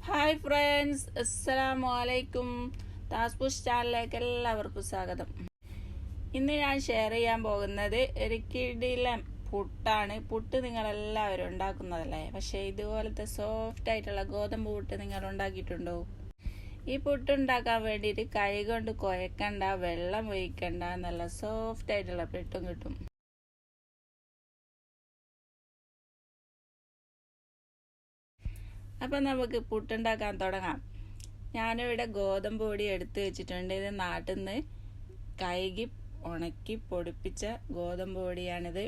Hi friends, അസ്സലാമു അലൈക്കും. താസ്പുഷ് ചാനലിലേക്ക് എല്ലാവർക്കും സ്വാഗതം. ഇന്ന് ഞാൻ ഷെയർ ചെയ്യാൻ പോകുന്നത് ഒരു കിടിലൻ പുട്ടാണ്. പുട്ട് നിങ്ങളെല്ലാവരും ഉണ്ടാക്കുന്നതല്ലേ, പക്ഷേ ഇതുപോലത്തെ സോഫ്റ്റ് ആയിട്ടുള്ള ഗോതമ്പ് പുട്ട് നിങ്ങൾ ഉണ്ടാക്കിയിട്ടുണ്ടോ? ഈ പുട്ട് ഉണ്ടാക്കാൻ വേണ്ടിയിട്ട് കൈ കൊണ്ട് കുഴക്കണ്ട, വെള്ളം ഒഴിക്കണ്ട, നല്ല സോഫ്റ്റ് ആയിട്ടുള്ള പുട്ടും കിട്ടും. അപ്പം നമുക്ക് പുട്ടുണ്ടാക്കാൻ തുടങ്ങാം. ഞാനിവിടെ ഗോതമ്പ് പൊടി എടുത്ത് വെച്ചിട്ടുണ്ട്. ഇത് നാട്ടിൽ നിന്ന് കഴുകി ഉണക്കി പൊടിപ്പിച്ച ഗോതമ്പ് പൊടിയാണിത്.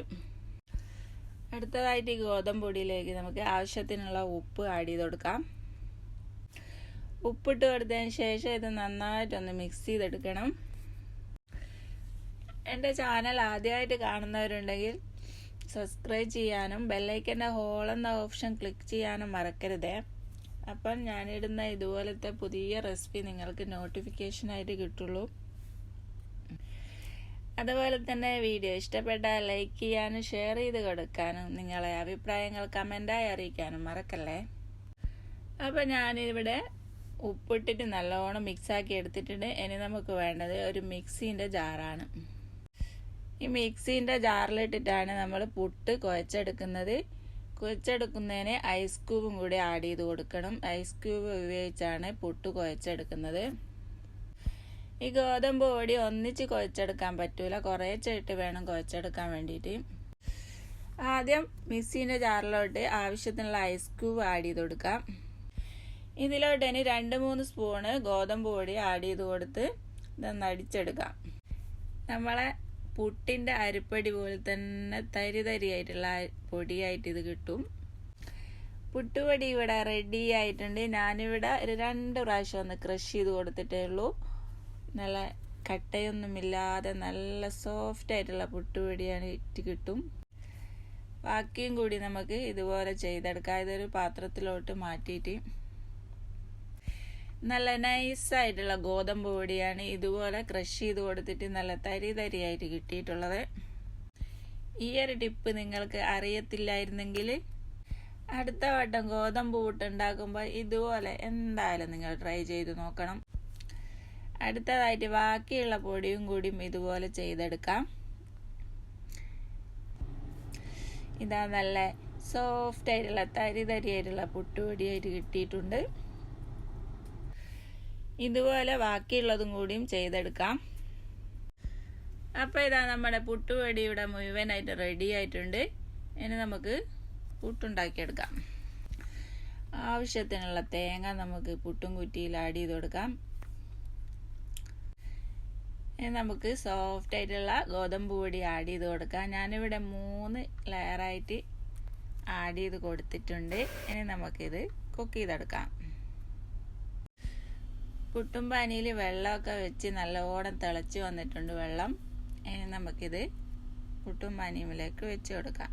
അടുത്തതായിട്ട് ഈ ഗോതമ്പ് പൊടിയിലേക്ക് നമുക്ക് ആവശ്യത്തിനുള്ള ഉപ്പ് ആഡ് ചെയ്ത് കൊടുക്കാം. ഉപ്പിട്ട് കൊടുത്തതിന് ശേഷം ഇത് നന്നായിട്ടൊന്ന് മിക്സ് ചെയ്തെടുക്കണം. എൻ്റെ ചാനൽ ആദ്യമായിട്ട് കാണുന്നവരുണ്ടെങ്കിൽ സബ്സ്ക്രൈബ് ചെയ്യാനും ബെല്ലൈക്കൻ്റെ ഹോൾ എന്ന ഓപ്ഷൻ ക്ലിക്ക് ചെയ്യാനും മറക്കരുത്. അപ്പം ഞാനിടുന്ന ഇതുപോലത്തെ പുതിയ റെസിപ്പി നിങ്ങൾക്ക് നോട്ടിഫിക്കേഷനായിട്ട് കിട്ടുള്ളൂ. അതുപോലെ തന്നെ വീഡിയോ ഇഷ്ടപ്പെട്ടാൽ ലൈക്ക് ചെയ്യാനും ഷെയർ ചെയ്ത് കൊടുക്കാനും നിങ്ങളെ അഭിപ്രായങ്ങൾ കമൻ്റായി അറിയിക്കാനും മറക്കല്ലേ. അപ്പം ഞാനിവിടെ ഉപ്പിട്ടിട്ട് നല്ലോണം മിക്സാക്കി എടുത്തിട്ടുണ്ട്. ഇനി നമുക്ക് വേണ്ടത് ഒരു മിക്സീൻ്റെ ജാറാണ്. ഈ മിക്സീൻ്റെ ജാറിലിട്ടിട്ടാണ് നമ്മൾ പുട്ട് കുഴച്ചെടുക്കുന്നത്. കുഴച്ചെടുക്കുന്നതിന് ഐസ് ക്യൂബും കൂടി ആഡ് ചെയ്ത് കൊടുക്കണം. ഐസ് ക്യൂബ് ഉപയോഗിച്ചാണ് പുട്ട് കുഴച്ചെടുക്കുന്നത്. ഈ ഗോതമ്പ് പൊടി ഒന്നിച്ച് കുഴച്ചെടുക്കാൻ പറ്റൂല, കുറേശ്ശായിട്ട് വേണം കുഴച്ചെടുക്കാൻ വേണ്ടിയിട്ട്. ആദ്യം മിക്സീൻ്റെ ജാറിലോട്ട് ആവശ്യത്തിനുള്ള ഐസ് ക്യൂബ് ആഡ് ചെയ്ത് കൊടുക്കാം. ഇതിലോട്ട് ഇനി 2-3 സ്പൂണ് ഗോതമ്പ് പൊടി ആഡ് ചെയ്ത് കൊടുത്ത് ഇതൊന്ന് അടിച്ചെടുക്കാം. നമ്മളെ പുട്ടിൻ്റെ അരിപ്പൊടി പോലെ തന്നെ തരി തരിയായിട്ടുള്ള പൊടിയായിട്ട് ഇത് കിട്ടും. പുട്ടുപൊടി ഇവിടെ റെഡി ആയിട്ടുണ്ട്. ഞാനിവിടെ ഒരു 2 പ്രാവശ്യം ഒന്ന് ക്രഷ് ചെയ്ത് കൊടുത്തിട്ടേ ഉള്ളൂ. നല്ല കട്ടയൊന്നുമില്ലാതെ നല്ല സോഫ്റ്റ് ആയിട്ടുള്ള പുട്ടുപൊടിയാണ് ഇട്ട് കിട്ടും. ബാക്കിയും കൂടി നമുക്ക് ഇതുപോലെ ചെയ്തെടുക്കാം. ഇതൊരു പാത്രത്തിലോട്ട് മാറ്റിയിട്ട് നല്ല നൈസായിട്ടുള്ള ഗോതമ്പ് പൊടിയാണ് ഇതുപോലെ ക്രഷ് ചെയ്ത് കൊടുത്തിട്ട് നല്ല തരി തരിയായിട്ട് കിട്ടിയിട്ടുള്ളത്. ഈ ഒരു ടിപ്പ് നിങ്ങൾക്ക് അറിയത്തില്ലായിരുന്നെങ്കിൽ അടുത്ത വട്ടം ഗോതമ്പ് പുട്ട് ഉണ്ടാക്കുമ്പോൾ ഇതുപോലെ എന്തായാലും നിങ്ങൾ ട്രൈ ചെയ്ത് നോക്കണം. അടുത്തതായിട്ട് ബാക്കിയുള്ള പൊടിയും കൂടിയും ഇതുപോലെ ചെയ്തെടുക്കാം. ഇതാ നല്ല സോഫ്റ്റ് ആയിട്ടുള്ള തരി തരിയായിട്ടുള്ള പുട്ടുപൊടിയായിട്ട് കിട്ടിയിട്ടുണ്ട്. ഇതുപോലെ ബാക്കിയുള്ളതും കൂടിയും ചെയ്തെടുക്കാം. അപ്പോൾ ഇതാ നമ്മുടെ പുട്ടുപൊടി ഇവിടെ മുഴുവനായിട്ട് റെഡി ആയിട്ടുണ്ട്. ഇനി നമുക്ക് പുട്ടുണ്ടാക്കിയെടുക്കാം. ആവശ്യത്തിനുള്ള തേങ്ങ നമുക്ക് പുട്ടും കുറ്റിയിൽ ആഡ് ചെയ്ത് കൊടുക്കാം. ഇനി നമുക്ക് സോഫ്റ്റ് ആയിട്ടുള്ള ഗോതമ്പ് പൊടി ആഡ് ചെയ്ത് കൊടുക്കാം. ഞാനിവിടെ 3 ലെയറായിട്ട് ആഡ് ചെയ്ത് കൊടുത്തിട്ടുണ്ട്. ഇനി നമുക്കിത് കുക്ക് ചെയ്തെടുക്കാം. പുട്ടും പാനിയിൽ വെള്ളമൊക്കെ വെച്ച് നല്ലോണം തിളച്ച് വന്നിട്ടുണ്ട് വെള്ളം. ഇനി നമുക്കിത് പുട്ടും പാനിയിലേക്ക് വെച്ച് കൊടുക്കാം.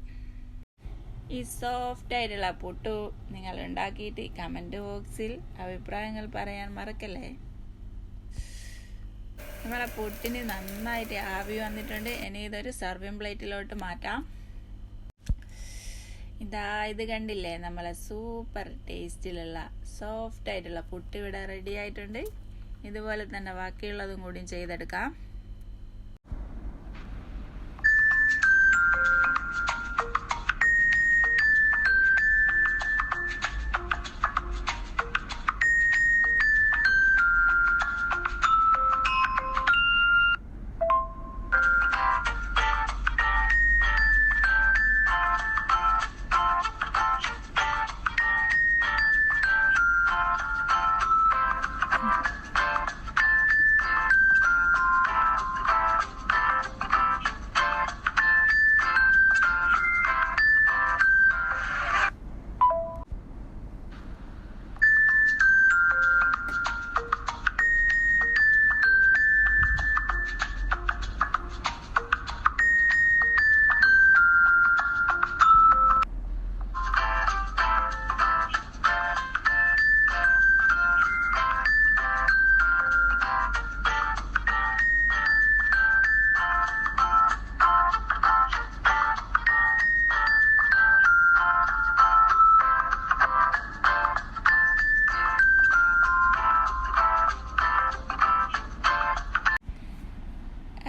ഈ സോഫ്റ്റ് ആയിട്ടുള്ള പുട്ടു നിങ്ങൾ ഉണ്ടാക്കിയിട്ട് കമൻറ്റ് ബോക്സിൽ അഭിപ്രായങ്ങൾ പറയാൻ മറക്കല്ലേ. നമ്മളെ പുട്ടിന് നന്നായിട്ട് ആവി വന്നിട്ടുണ്ട്. ഇനി ഇതൊരു സർവിങ് പ്ലേറ്റിലോട്ട് മാറ്റാം. ഇത് കണ്ടില്ലേ, നമ്മളെ സൂപ്പർ ടേസ്റ്റിലുള്ള സോഫ്റ്റ് ആയിട്ടുള്ള പുട്ട് ഇവിടെ റെഡി ആയിട്ടുണ്ട്. ഇതുപോലെ തന്നെ ബാക്കിയുള്ളതും കൂടിയും ചെയ്തെടുക്കാം.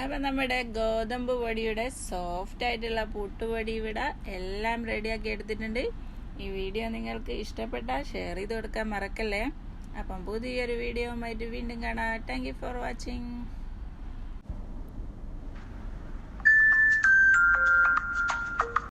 അപ്പം നമ്മുടെ ഗോതമ്പ് പൊടിയുടെ സോഫ്റ്റ് ആയിട്ടുള്ള പുട്ടുപൊടി ഇവിടെ എല്ലാം റെഡിയാക്കി എടുത്തിട്ടുണ്ട്. ഈ വീഡിയോ നിങ്ങൾക്ക് ഇഷ്ടപ്പെട്ടാൽ ഷെയർ ചെയ്ത് കൊടുക്കാൻ മറക്കല്ലേ. അപ്പം പുതിയൊരു വീഡിയോയുമായിട്ട് വീണ്ടും കാണാം. Thank you for watching.